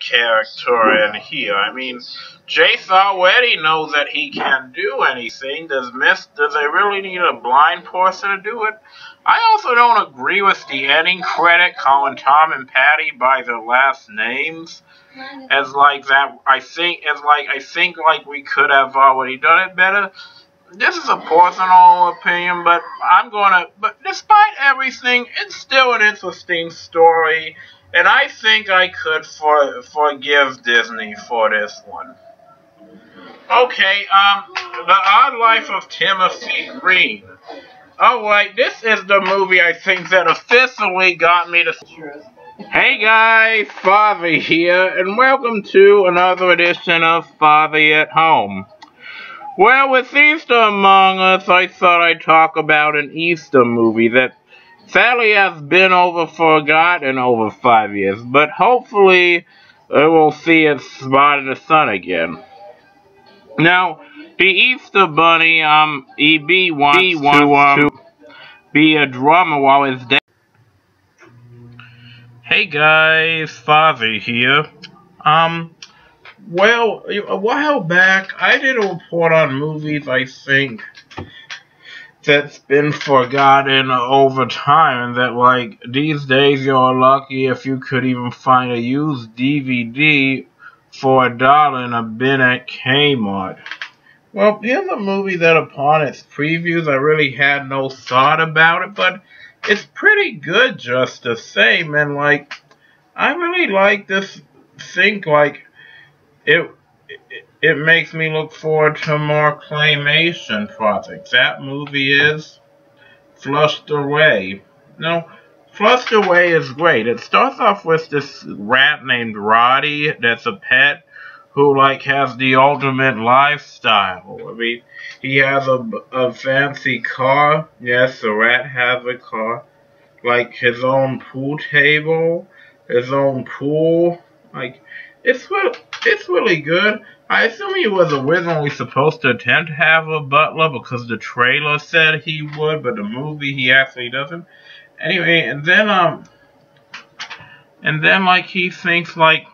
character in here. I mean, Jace already knows that he can't do anything. Do they really need a blind person to do it? I also don't agree with the ending credit calling Tom and Patty by their last names. As like that, I think we could have already done it better. This is a personal opinion, but but despite everything, it's still an interesting story, and I think I could forgive Disney for this one. Okay, The Odd Life of Timothy Green. Alright, this is the movie I think that officially got me to... Hey guys, Father here, and welcome to another edition of Father at Home. Well, with Easter among us, I thought I'd talk about an Easter movie that sadly has been forgotten over 5 years, but hopefully we'll see its spot in the sun again. Now, the Easter Bunny, E.B. wants to be a drummer while his dad... Hey guys, Father here. Well, a while back, I did a report on movies I think that's been forgotten over time, and that, like, these days you're lucky if you could even find a used DVD for $1 in a bin at Kmart. Well, here's a movie that upon its previews I really had no thought about it, but it's pretty good just the same, and, like, I really like this thing, like, it makes me look forward to more claymation projects. That movie is Flushed Away. No, Flushed Away is great. It starts off with this rat named Roddy that's a pet who, like, has the ultimate lifestyle. I mean, he has a fancy car. Yes, the rat has a car. Like, his own pool table, his own pool. Like, it's really good. I assume he was originally supposed to attempt to have a butler because the trailer said he would, but the movie he actually doesn't. Anyway, and then like he thinks, like,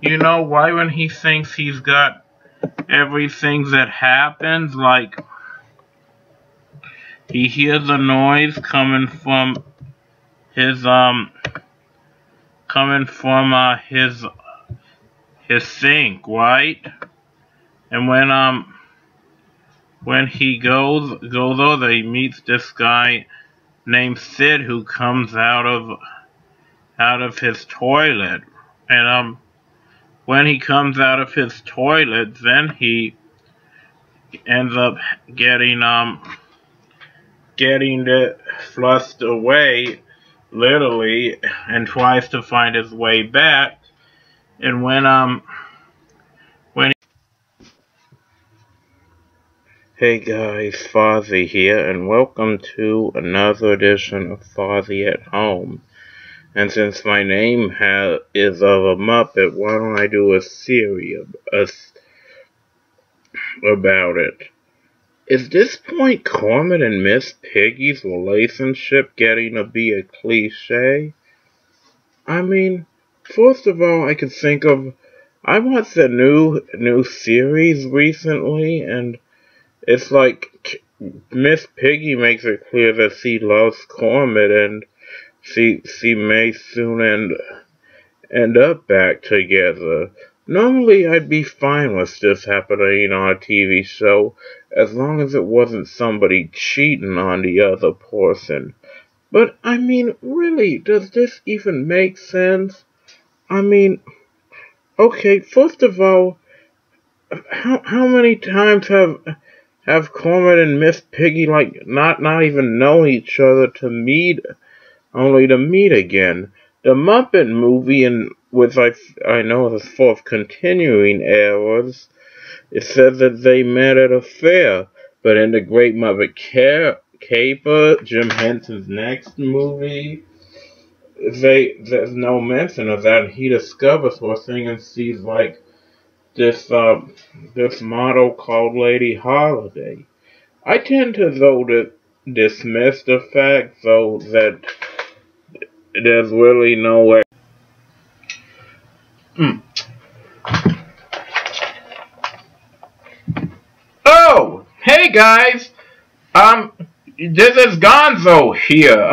you know, why when he thinks he's got everything that happens, like, he hears a noise coming from his his sink, right? And when he goes over, he meets this guy named Sid who comes out of his toilet. And when he comes out of his toilet, then he ends up getting flushed away, literally, and tries to find his way back. And when Hey guys, Fozzie here, and welcome to another edition of Fozzie at Home. And since my name is of a Muppet, why don't I do a series about it? Is this point Kermit and Miss Piggy's relationship getting to be a cliche? I mean, first of all, I could think of... I watched a new series recently, and it's like Miss Piggy makes it clear that she loves Kermit, and she may soon end up back together. Normally, I'd be fine with this happening on a TV show, as long as it wasn't somebody cheating on the other person. But, I mean, really, does this even make sense? I mean, okay, first of all, how many times have Kermit and Miss Piggy, like, not even know each other only to meet again? The Muppet movie, which I know is full of continuing errors, it says that they met at a fair, but in the Great Muppet Caper, Jim Henson's next movie, there's no mention of that, and he discovers her thing and sees, like, this model called Lady Holiday. I tend to, though, to dismiss the fact, though, that there's really no way. Mm. Oh, hey guys. This is Gonzo here.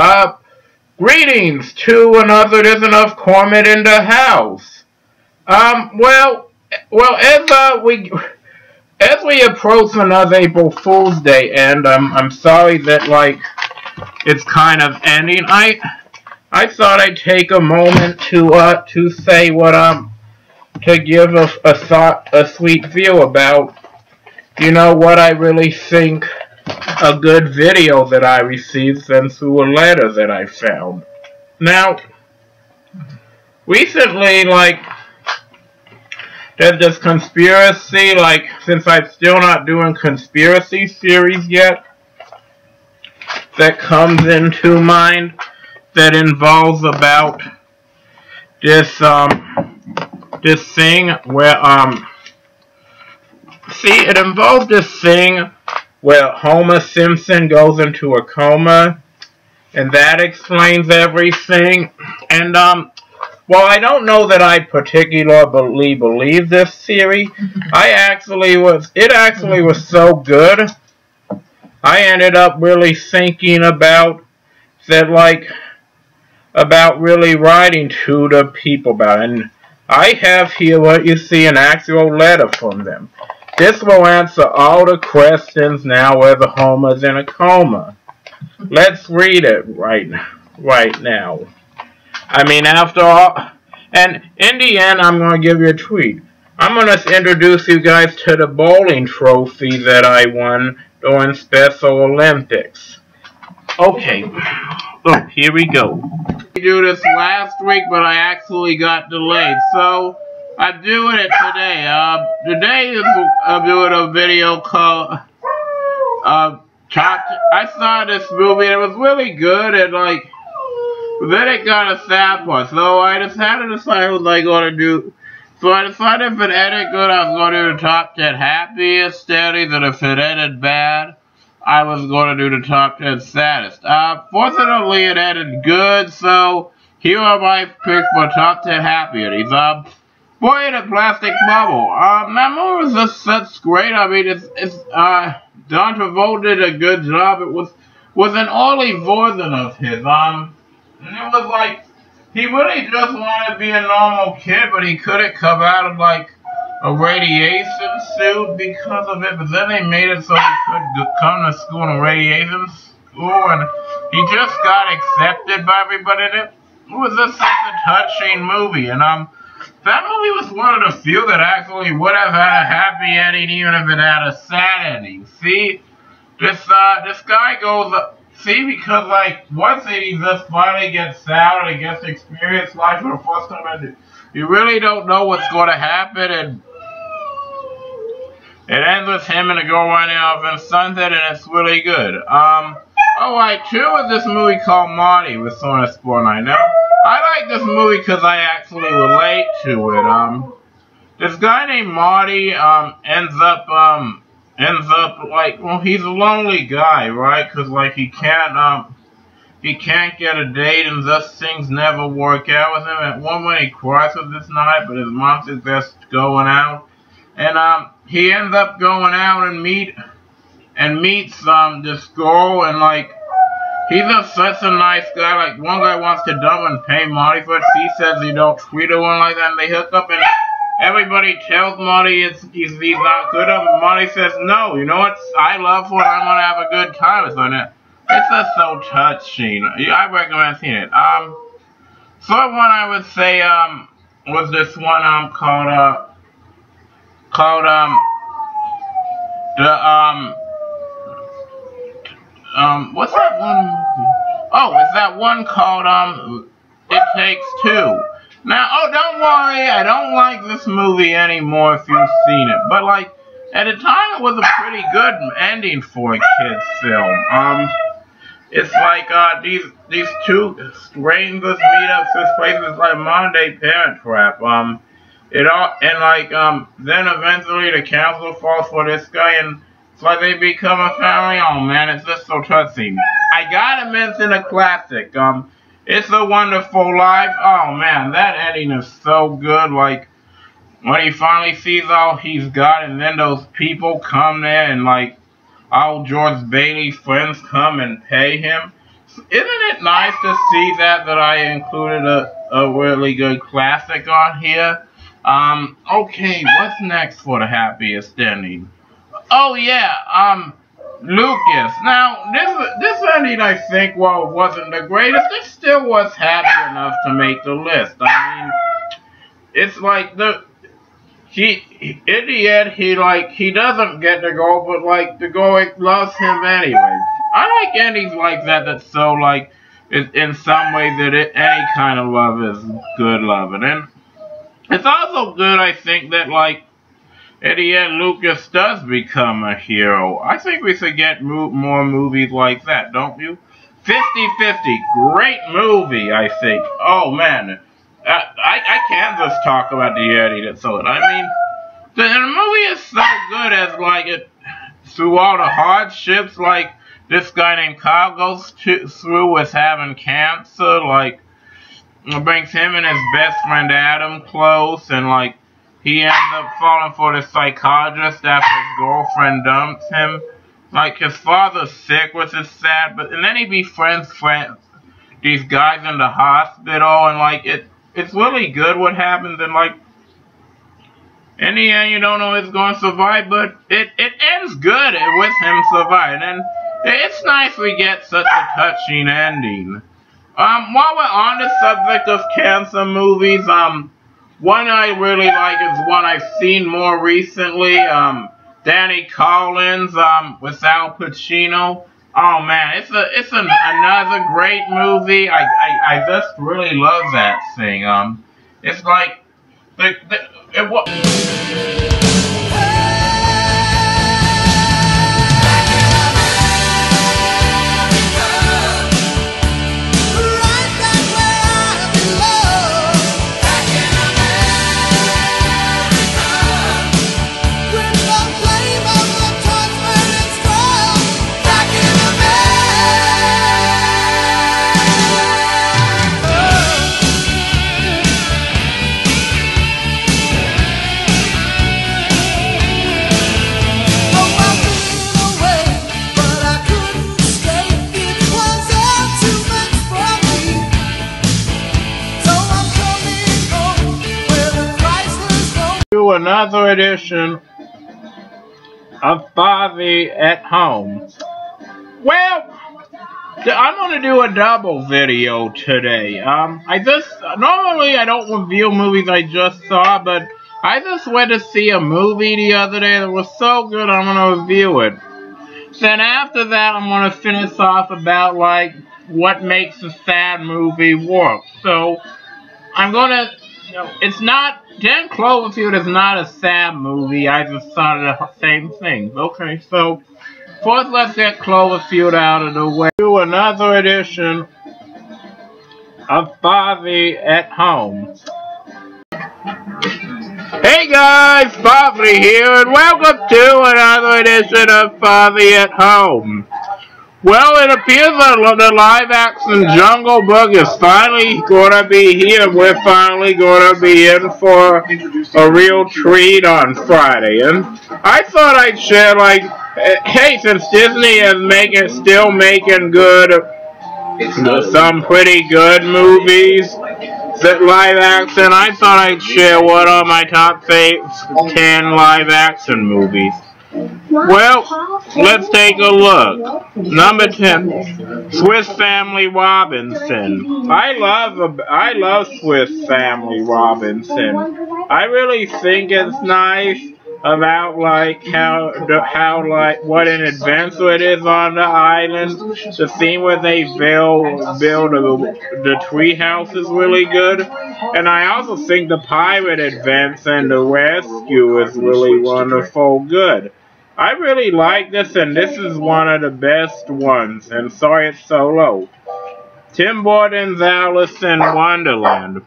Greetings to another edition of Cormid in the House. Well, as we approach another April Fool's Day, and I'm sorry that it's kind of ending. I thought I'd take a moment to say to give a sweet view about, what I really think a good video that I received sent through a letter that I found. Now, recently, there's this conspiracy, since I'm still not doing conspiracy series yet, that comes into mind that involves about this thing where, it involves this thing where Homer Simpson goes into a coma, and that explains everything. And, well, I don't know that I particularly believe this theory. It actually was so good, I ended up really thinking about that, about really writing to the people about it. And I have here what you see, an actual letter from them. This will answer all the questions now whether Homer's in a coma. Let's read it right now. I mean, after all, and in the end, I'm going to give you a tweet. I'm going to introduce you guys to the bowling trophy that I won during Special Olympics. Okay, look, here we go. I do this last week, but I actually got delayed, so I'm doing it today. Today I'm doing a video called, I saw this movie, and it was really good, and then it got a sad part, so I just had to decide what I was going to do. So I decided if it ended good, I was going to do the top 10 happiest series, and if it ended bad, I was going to do the top 10 saddest. Fortunately, it ended good, so here are my picks for top 10 happiest. Boy in a Plastic Bubble. That movie was just such great. I mean, it's John Travolta did a good job. It was an early version of his. And it was he really just wanted to be a normal kid, but he couldn't come out of a radiation suit because of it. But then they made it so he could come to school in a radiation school, and he just got accepted by everybody. It was just such a touching movie, and that movie was one of the few that actually would have had a happy ending even if it had a sad ending. See, this guy goes, because once he just finally gets out and he gets to experience life for the first time, and you really don't know what's going to happen, and it ends with him and a girl running off in sunset, and it's really good. Two is this movie called Marty with Sona Spornight. Now, I like this movie because I actually relate to it. This guy named Marty, ends up, he's a lonely guy, right? Because, he can't get a date, and thus things never work out with him. At one point, he cries with this night, but his mom suggests going out. And, he ends up going out and meets, this girl, and, he's just such a nice guy. One guy wants to dump and pay Marty for it. He says he don't treat her like that, and they hook up, and everybody tells Marty he's not good enough, and Marty says, no, you know what, I love her, and I'm going to have a good time with her. It's just so touching. I recommend seeing it. So one I would say, was this one, called, what's that one movie? Oh, it's that one called, It Takes Two. Now, don't worry, I don't like this movie anymore if you've seen it. But, at the time, it was a pretty good ending for a kid's film. It's these two strangers meet up to this place. It's like a modern-day Parent Trap. Then eventually the council falls for this guy, and it's like they become a family. Oh, man, it's just so touching. I gotta mention a classic. It's a Wonderful Life. Oh man, that ending is so good. Like, when he finally sees all he's got, and then those people come there, and like, all George Bailey's friends come and pay him. Isn't it nice to see that I included a really good classic on here? Okay, what's next for the happiest ending? Oh yeah, Lucas. Now, this ending, I think, while it wasn't the greatest, it still was happy enough to make the list. I mean, it's like in the end, he doesn't get to go, but like, the goal loves him anyway. I like endings like that that's so, like, in some way that any kind of love is good loving. And it's also good, I think, that, like, in the end, Lucas does become a hero. I think we should get more movies like that, don't you? 50-50, great movie, I think. Oh, man. I can't just talk about the ending that's so. I mean, the movie is so good as, like, through all the hardships, like, this guy named Kyle goes through with having cancer, like, it brings him and his best friend Adam close, and, like, he ends up falling for the psychologist after his girlfriend dumps him. Like, his father's sick, which is sad, and then he befriends these guys in the hospital, and, like, it's really good what happens, and, like, in the end, you don't know if he's going to survive, but it ends good with him surviving, and it's nice we get such a touching ending. While we're on the subject of cancer movies, one I really like is one I've seen more recently, Danny Collins, with Al Pacino. Oh man, it's another great movie. I just really love that thing. It's like, it was. Another edition of Father at Home. Well, I'm going to do a double video today. Normally I don't review movies I just saw, but I just went to see a movie the other day that was so good I'm going to review it. Then after that I'm going to finish off about, like, what makes a sad movie work. So, I'm going to, it's not, 10 Cloverfield is not a sad movie, I just thought of the same thing. Okay, so, first let's get Cloverfield out of the way. Do another edition of Father at Home. Hey guys, Father here, and welcome to another edition of Father at Home. Well, it appears that the live-action Jungle Book is finally going to be here. We're finally going to be in for a real treat on Friday. And I thought I'd share, like, hey, since Disney is still making good, some pretty good movies, that live-action, I thought I'd share what are my top 10 live-action movies. Well, let's take a look. Number 10, Swiss Family Robinson. I love Swiss Family Robinson. I really think it's nice about, like, what an adventure it is on the island. The scene where they build the tree house is really good. And I also think the pirate adventure and the rescue is really wonderful good. I really like this, and this is one of the best ones, and sorry it's so low. Tim Burton's Alice in Wonderland.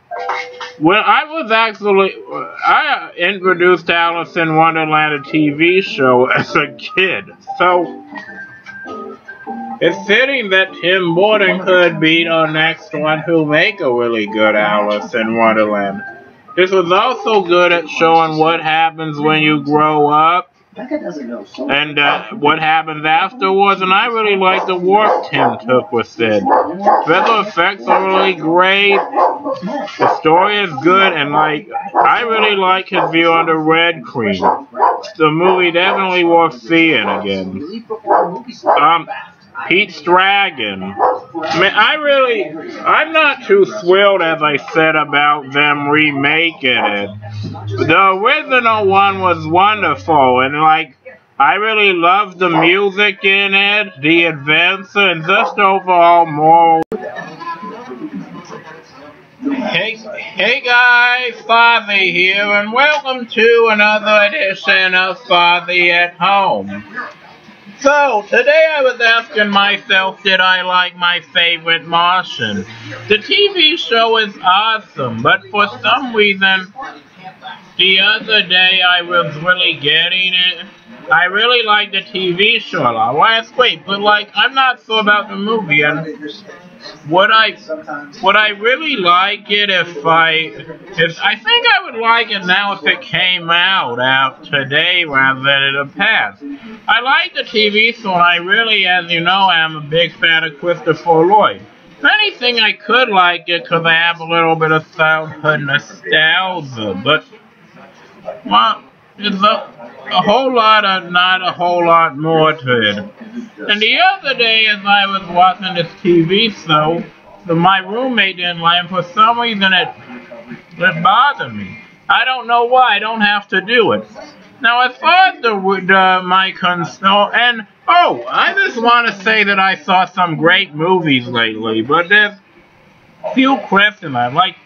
Well, I introduced Alice in Wonderland, a TV show, as a kid, so It's fitting that Tim Burton could be our next one who make a really good Alice in Wonderland. This was also good at showing what happens when you grow up and what happens afterwards, and I really like the work Tim took with it. Special effects are really great, the story is good, and I really like his view on the red cream. The movie definitely worth seeing again. Pete's Dragon. Man, I'm not too thrilled, as I said, about them remaking it. The original one was wonderful, and I really loved the music in it, the adventure, and just overall moral. Hey guys, Fozzie here, and welcome to another edition of Fozzie at Home. So, today I was asking myself, did I like my favorite Martian? The TV show is awesome, but for some reason, the other day I was really getting it. I really liked the TV show a lot last week, but I'm not sure about the movie, and would I really like it if I think I would like it now if it came out today rather than in the past. I like the TV show, and I really, as you know, am a big fan of Christopher Lloyd. If anything, I could like it because I have a little bit of childhood nostalgia, but well, it's a whole lot of not a whole lot more to it. And the other day, as I was watching this TV show, my roommate didn't like it. For some reason, it bothered me. I don't know why. I don't have to do it. Now, as far as my concern, and I just want to say that I saw some great movies lately, but there's a few questions I like.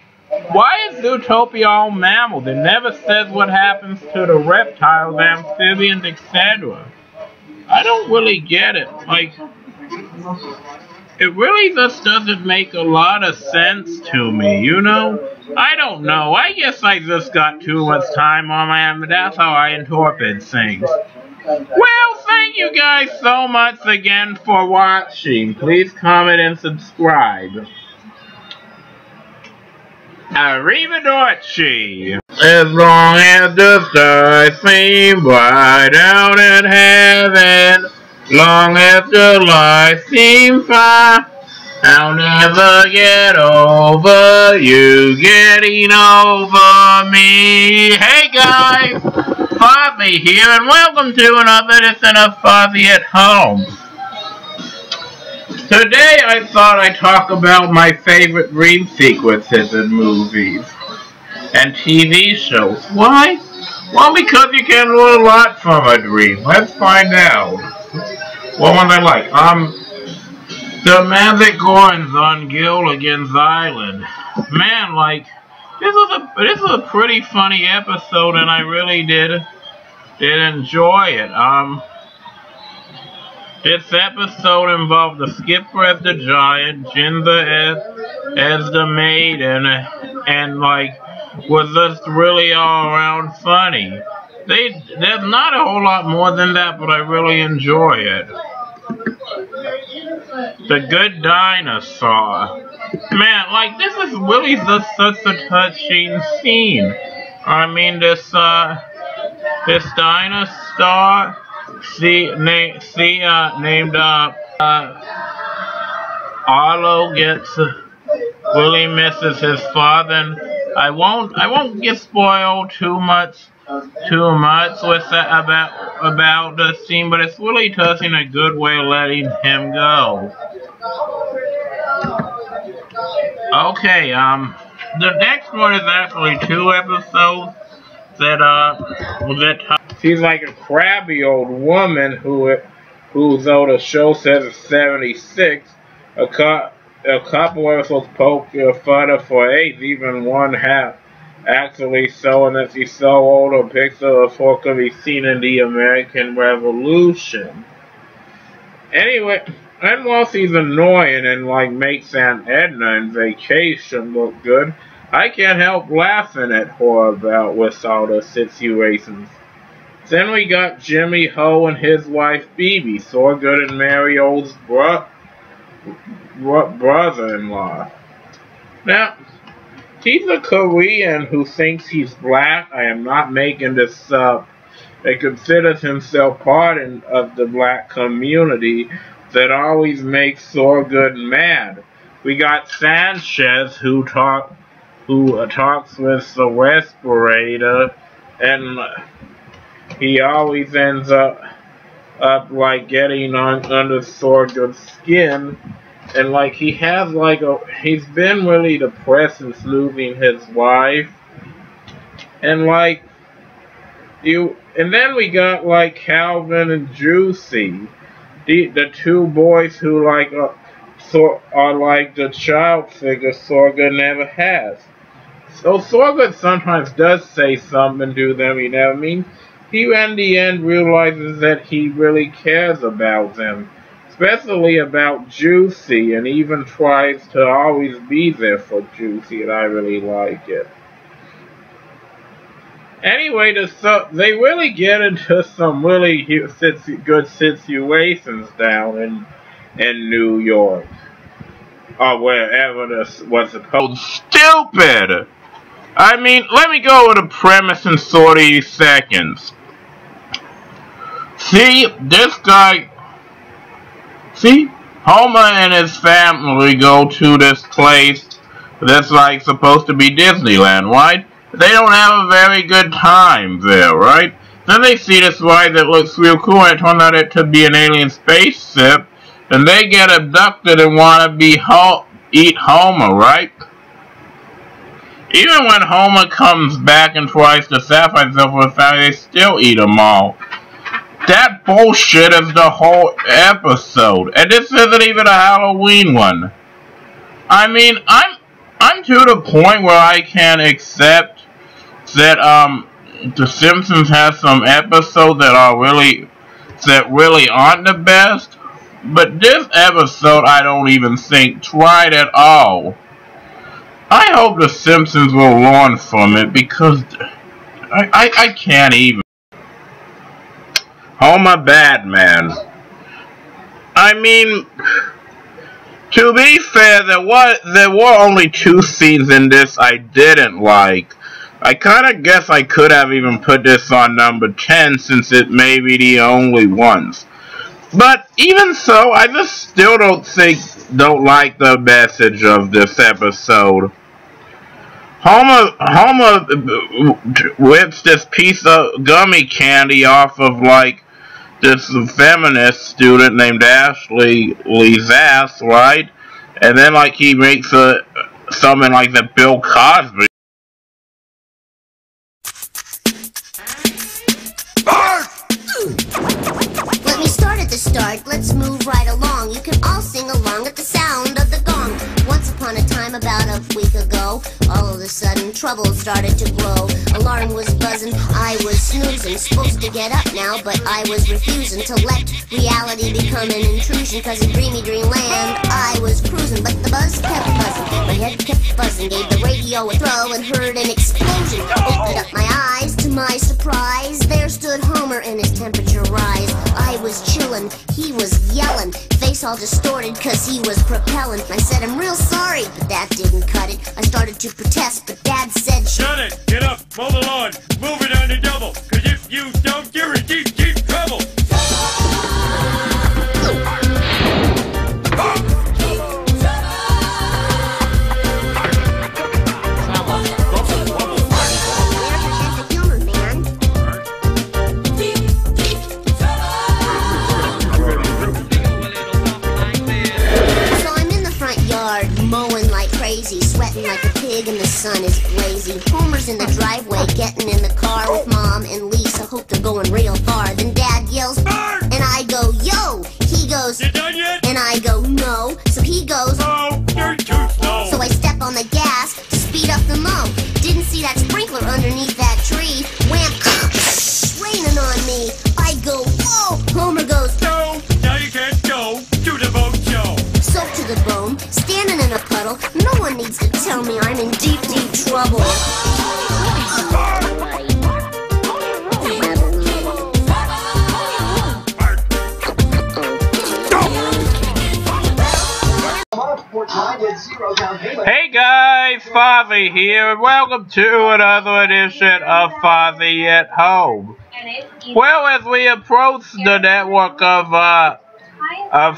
Why is Zootopia all mammals? It never says what happens to the reptiles, amphibians, etc. I don't really get it. It really just doesn't make a lot of sense to me, you know? I don't know. I guess I just got too much time on my hands, but that's how I interpret things. Well, thank you guys so much again for watching. Please comment and subscribe. Arrivederci. As long as the stars seem bright out in heaven, long as the light seems far, I'll never get over you getting over me. Hey guys, Fozzie here, and welcome to another edition of Fozzie at Home. Today I thought I'd talk about my favorite dream sequences in movies and TV shows. Why? Well, because you can learn a lot from a dream. Let's find out. What one I like? The Magic Gordons on Gilligan's Island. Man, this was a pretty funny episode, and I really did enjoy it. This episode involved the skipper as the giant, Ginger as the maid, and was just really all around funny. There's not a whole lot more than that, but I really enjoy it. The Good Dinosaur. Man, this is really just such a touching scene. I mean, this dinosaur, named Arlo really misses his father, and I won't get spoiled too much with that about the scene, but it's really touching, a good way of letting him go. Okay, the next one is actually 2 episodes that she's like a crabby old woman who though the show says is 76, a couple episodes poke fun of for age, even one half actually showing that she's so old a picture of her could be seen in the American Revolution. Anyway, and while she's annoying and makes Aunt Edna in Vacation look good, I can't help laughing at her with all the situations. Then we got Jimmy Ho and his wife Phoebe, Thurgood and Mario's brother-in-law. Now, he's a Korean who thinks he's black. I am not making this up. He considers himself part of the black community that always makes Thorgood mad. We got Sanchez who talks with the respirator, and he always ends up like getting under Thorgood's skin. And like he's been really depressed since losing his wife. And like and then we got like Calvin and Juicy, the two boys who like are like the child figure Thorgood never has. So Thorgood sometimes does say something to them, you know what I mean? He in the end realizes that he really cares about them. Especially about Juicy, and even tries to always be there for Juicy, and I really like it. Anyway, they really get into some really good situations down in New York. Or wherever this was supposed. Stupid! I mean, let me go with a premise in 30 seconds. See, Homer and his family go to this place that's like supposed to be Disneyland, right? They don't have a very good time there, right? Then they see this ride that looks real cool, and it turns out it to be an alien spaceship, and they get abducted and want to eat Homer, right? Even when Homer comes back and tries to satisfy himself with the family, they still eat them all. That bullshit is the whole episode, and this isn't even a Halloween one. I mean, I'm to the point where I can accept that The Simpsons has some episodes that really aren't the best, but this episode I don't even think tried at all. I hope The Simpsons will learn from it, because I can't even. Homer Badman. I mean, to be fair, there were only 2 scenes in this I didn't like. I kinda guess I could have even put this on number 10 since it may be the only ones. But even so, I just still don't like the message of this episode. Homer whips this piece of gummy candy off of like this feminist student named Ashley Lee's ass, right? And then like he makes something like the Bill Cosby. Let me start at the start, let's move right along. You can all sing along at the sound of the gong. Once upon a time, about a week ago, all of a sudden trouble started to grow. Alarm was buzzing, I was snoozing. Supposed to get up now, but I was refusing to let reality become an intrusion. Cause in dreamy dreamland, I was cruising. But the buzz kept buzzing, my head kept buzzing. Gave the radio a throw and heard an explosion. Opened up my eyes, to my surprise, there stood Homer in his temperature rise. I was chillin', he was yellin', face all distorted cause he was propellin'. I said, I'm real sorry, but that didn't cut it. I started to protest, but Dad said, shut it! Get up! Mow the lawn! Move it on the double! Cause if you don't, you're in deep, deep trouble! Sweating like a pig and the sun is blazing. Homer's in the driveway, getting in the car with Mom and Lisa. Hope they're going real far. Then Dad yells, Bart! And I go, yo! He goes, you done yet? And I go, no. So he goes, oh, you're too slow. So I step on the gas to speed up the mow. Didn't see that sprinkler underneath that tree. Wham! Raining on me. I go, whoa! Homer goes, no! Now you can't go to the boat show. Soaked to the bone, standing in a puddle. No one needs to tell me I'm in deep, deep trouble. Hey guys, Fozzie here, and welcome to another edition of Fozzie at Home. Well, as we approach the network of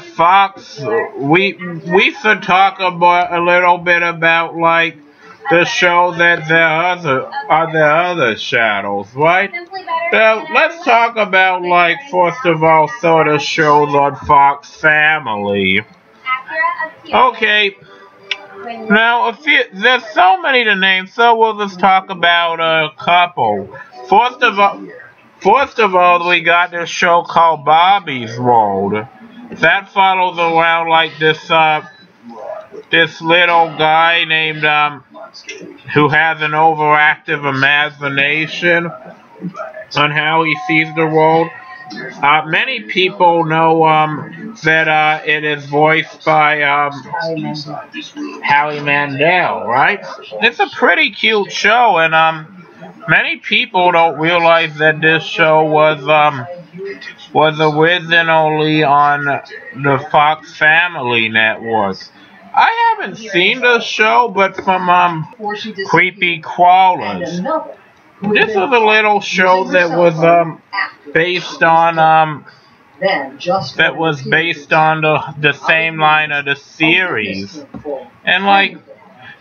Fox, we should talk about a little bit about like the show that there are the other channels, right? Now, let's talk about like first of all sort of shows on Fox Family. Okay. Now, there's so many to name, so we'll just talk about a couple. First of all, we got this show called Bobby's World. That follows around like this little guy named who has an overactive imagination on how he sees the world. Many people know that it is voiced by Howie Mandel, right? It's a pretty cute show, and many people don't realize that this show was originally on the Fox Family Network. I haven't seen the show, but from Creepy Crawlers. This is a little show that was based on the same line of the series, and like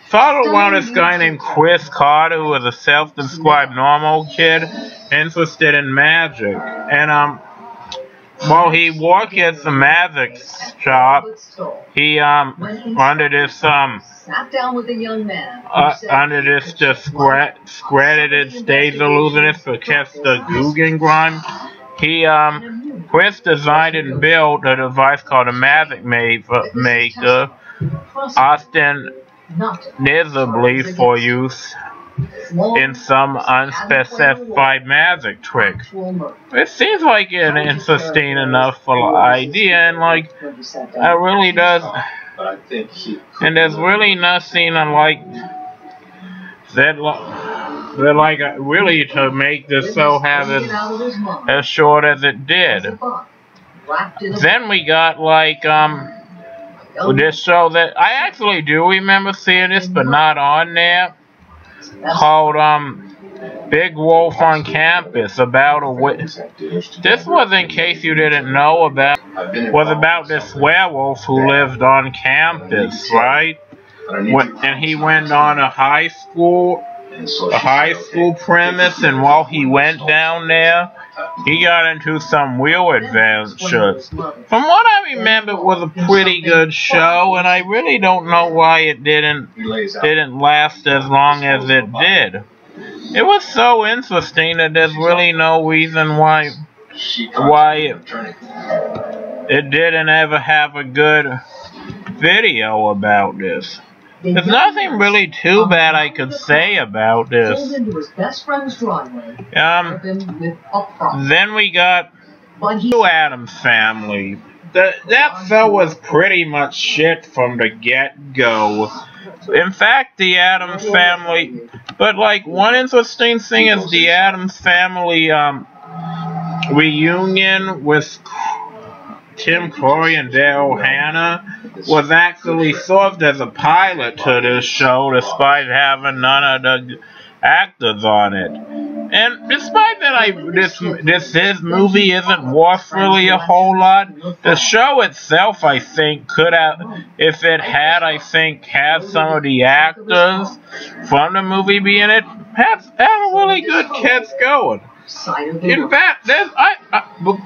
followed around this guy named Chris Carter, who was a self-described normal kid interested in magic, and while he worked at the magic shop, he under this discredited stage illusionist for Kester Guggenheim, Chris designed and built a device called a Magic Maker, ostensibly for use in some unspecified magic trick. It seems like an interesting enough idea, and like it really does. And there's really nothing unlike that, like really to make this show have as short as it did. Then we got like this show that I actually do remember seeing this, but not on there, called Big Wolf on Campus, about a this was, in case you didn't know, was about this werewolf who lived on campus, right? And he went on a high school premise, and while he went down there, he got into some real adventures. From what I remember, it was a pretty good show, and I really don't know why it didn't last as long as it did. It was so interesting that there's really no reason why it didn't ever have a good video about this. There's nothing really too bad I could say about this. Then we got the Addams Family. That show was pretty much shit from the get-go. In fact, the Addams Family, but like one interesting thing is the Addams Family reunion with Tim Curry and Daryl Hannah was actually served as a pilot to this show, despite having none of the actors on it. And despite that this movie isn't worth really a whole lot, the show itself, I think, could have, if it had, I think, had some of the actors from the movie be in it, had a really good cast going. In fact,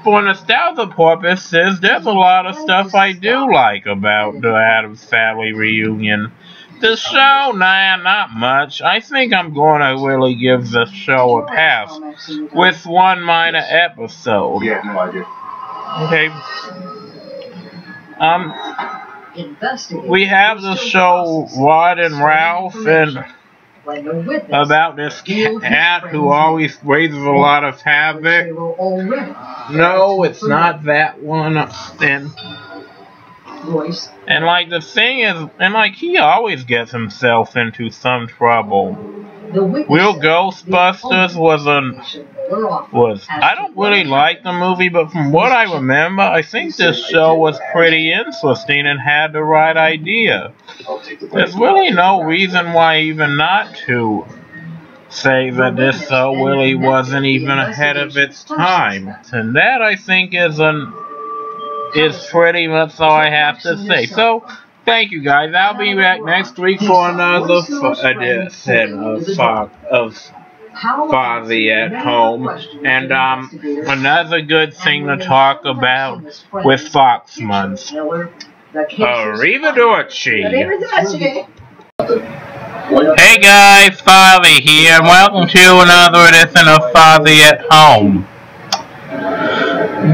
for nostalgia purposes, there's a lot of stuff I do like about the Addams Family reunion. The show, nah, not much. I think I'm going to really give the show a pass, with one minor episode. Yeah, no idea. Okay. We have the show Rod and Ralph, and about this cat who always raises a lot of havoc. No, it's not that one. And like the thing is, and like he always gets himself into some trouble. Real Ghostbusters was I don't really like the movie, but from what I remember, I think this show was pretty interesting and had the right idea. There's really no reason why even not to say that this show really wasn't even ahead of its time. And that, I think, is pretty much all I have to say. So, thank you guys. I'll be back next week for another edition of Fozzie at Home. And another good thing to talk about with Fox Month. Arrivederci. Hey guys, Fozzie here, and welcome to another edition of Fozzie at Home.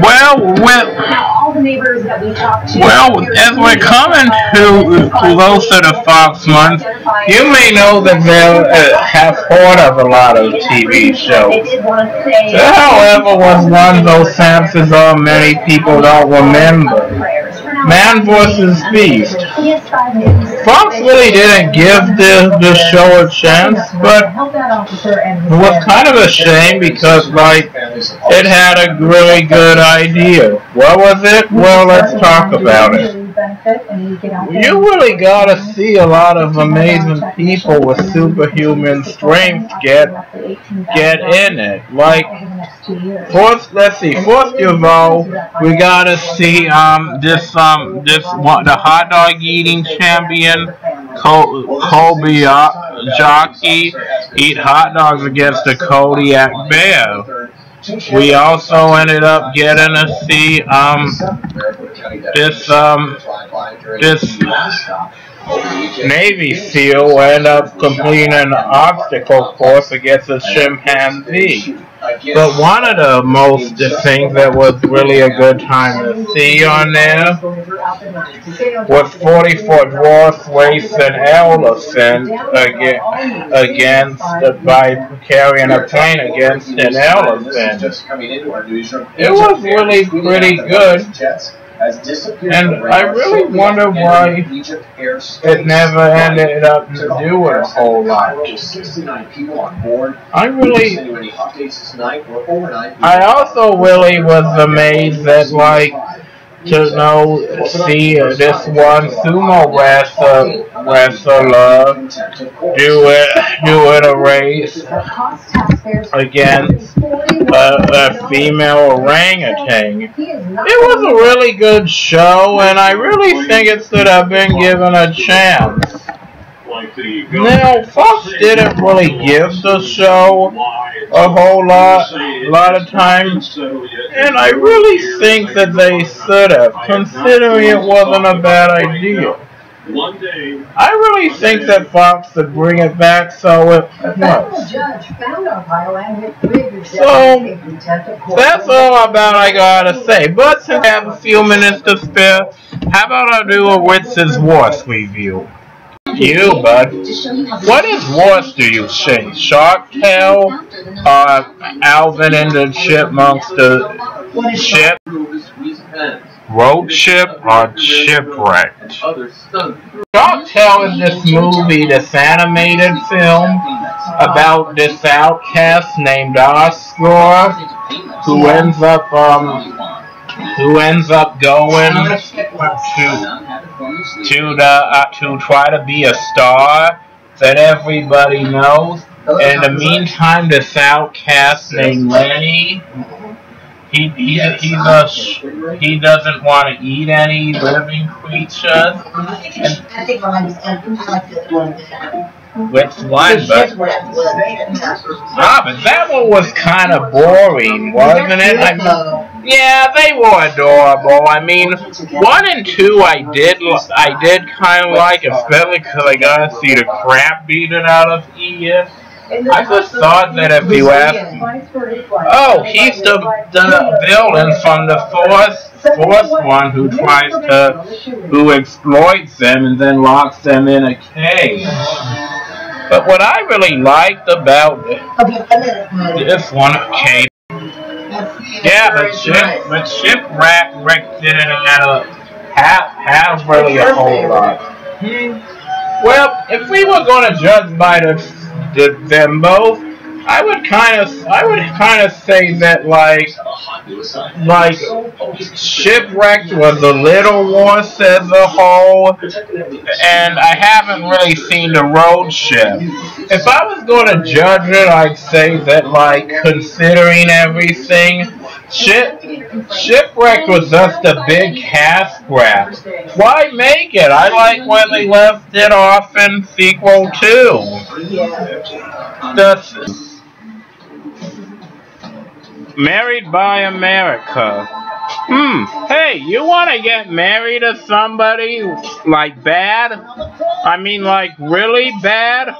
Well, as we're coming to closer to Fox Month, you may know that they have heard of a lot of TV shows. There, however, was one of those chances many people don't remember. Man vs. Beast. Fox really didn't give the show a chance, but it was kind of a shame because, it had a really good idea. What was it? Well, let's talk about it. You really gotta see a lot of amazing people with superhuman strength get in it. First of all, we gotta see the hot dog eating champion Kobayashi eat hot dogs against the Kodiak Bear. We also ended up getting to see this Navy SEAL end up completing an obstacle course against a chimpanzee. But one of the most things that was really a good time to see on there was 40-foot dwarf race an elephant by carrying a plane against an elephant. It was really pretty good. And I really wonder why it never ended up doing a whole lot. I also really was amazed that, see this one sumo wrestler doing a race against a female orangutan. It was a really good show, and I really think it should have been given a chance. Now, Fox didn't really give the show a whole lot of time, and I really think that they should have, considering it wasn't a bad idea. I really think that Fox should bring it back so it was. So, that's all about I gotta say. But since I have a few minutes to spare, how about I do a Wits' Worst review? You, bud. What is worse, do you say? Shark Tale, Alvin and the Chipmunks, the ship, Road Ship, or Shipwrecked? Shark Tale is this movie, this animated film about this outcast named Oscar who ends up going to try to be a star that everybody knows. In the meantime, this outcast named Lenny, he doesn't want to eat any living creatures. Which one? But that one was kind of boring, wasn't it? Yeah, they were adorable. 1 and 2 I did kind of like, especially because I got to see the crap beaten out of Edith. I just thought that if you asked me, oh, he's the villain from the fourth one who exploits them and then locks them in a cage. But what I really liked about this one, okay, yeah, but Shipwreck didn't have really a whole lot. Well, if we were going to judge by the them both. I would kind of say that like Shipwrecked was a little worse as a whole, and I haven't really seen the Road Ship. If I was going to judge it, I'd say that like considering everything, Shipwrecked was just a big cash grab. Why make it? I like when they left it off in sequel 2. Married by America. Hey, you want to get married to somebody, like, bad? I mean, like, really bad?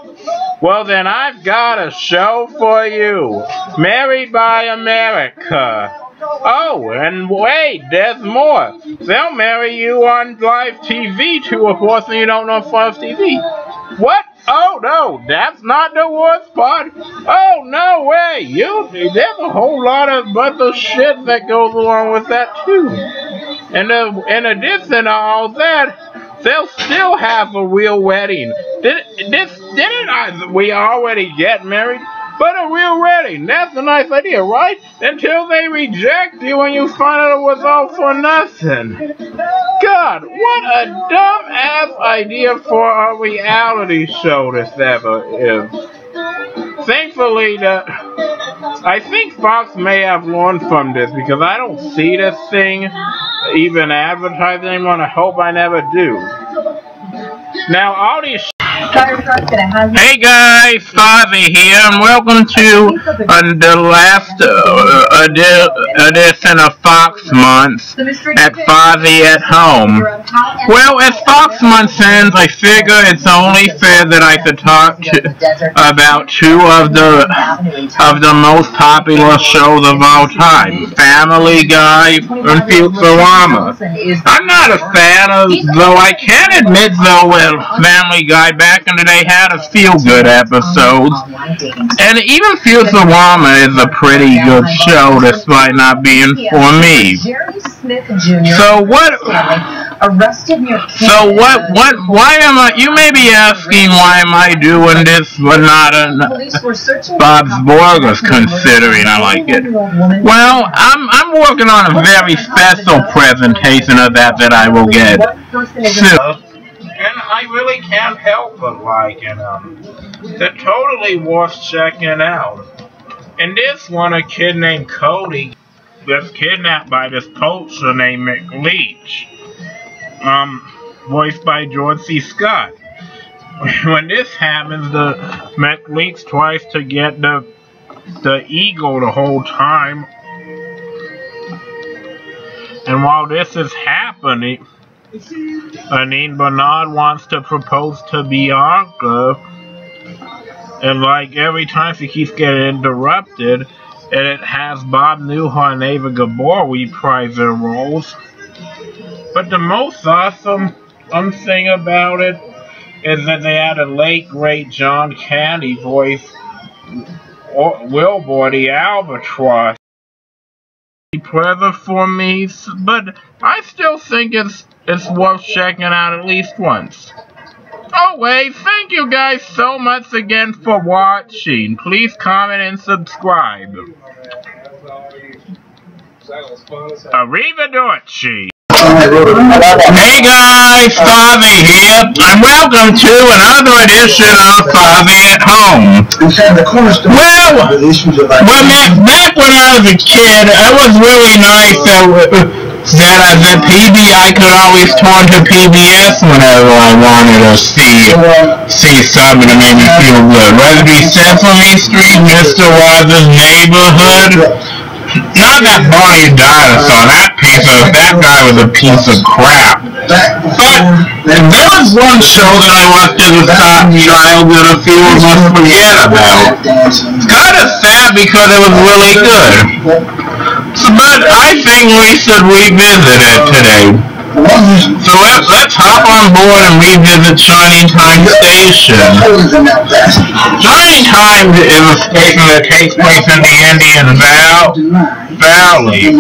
Well, then I've got a show for you. Married by America. Oh, and wait, there's more. They'll marry you on live TV to a person you don't know from TV. What? Oh, no, that's not the worst part. Oh, no way. There's a whole lot of other shit that goes along with that, too. And in addition to all that, they'll still have a real wedding. Didn't we already get married? But a real wedding, that's a nice idea, right? Until they reject you and you find out it was all for nothing. God, what a dumb-ass idea for a reality show this ever is. Thankfully, I think Fox may have learned from this, because I don't see this thing even advertised anymore, and I hope I never do. Now, all these Hey guys, Fozzie here, and welcome to the last edition of Fox Months at Fozzie at Home. Well, as Fox Months ends, I figure it's only fair that I could talk about two of the most popular shows of all time, Family Guy and Futurama. I'm not a fan of, though I can admit though, Family Guy back in the day had a feel-good episodes, and even Futurama is a pretty good show despite not being for me. So why am I, you may be asking why am I doing this but not Bob's Burgers, considering I like it. Well, I'm working on a very special presentation of that I will get soon. And I really can't help but liking them. They're totally worth checking out. In this one, a kid named Cody gets kidnapped by this poacher named McLeach, voiced by George C. Scott. When this happens, the McLeach tries to get the eagle the whole time. And while this is happening, Bernard wants to propose to Bianca, and like every time she keeps getting interrupted, and it has Bob Newhart and Ava Gabor reprise their roles. But the most awesome thing about it is that they had a late great John Candy voice Wilbur the Albatross. Pleasure for me, but I still think it's worth checking out at least once. Oh wait, thank you guys so much again for watching. Please comment and subscribe. Arrivederci. Hey guys, Fozzie here, and welcome to another edition of Fozzie at Home. Well, back when I was a kid, it was really nice that I could always turn to PBS whenever I wanted to see something to make me feel good. Whether it be Sesame Street, Mr. Rogers' Neighborhood. Not that Barney Dinosaur, that guy was a piece of crap. But there was one show that I watched as a child that a few of us forget about. It's kind of sad because it was really good. But I think we should revisit it today. So let's hop on board and revisit Shining Time Station. Shining Time is a station that takes place in the Indian Valley.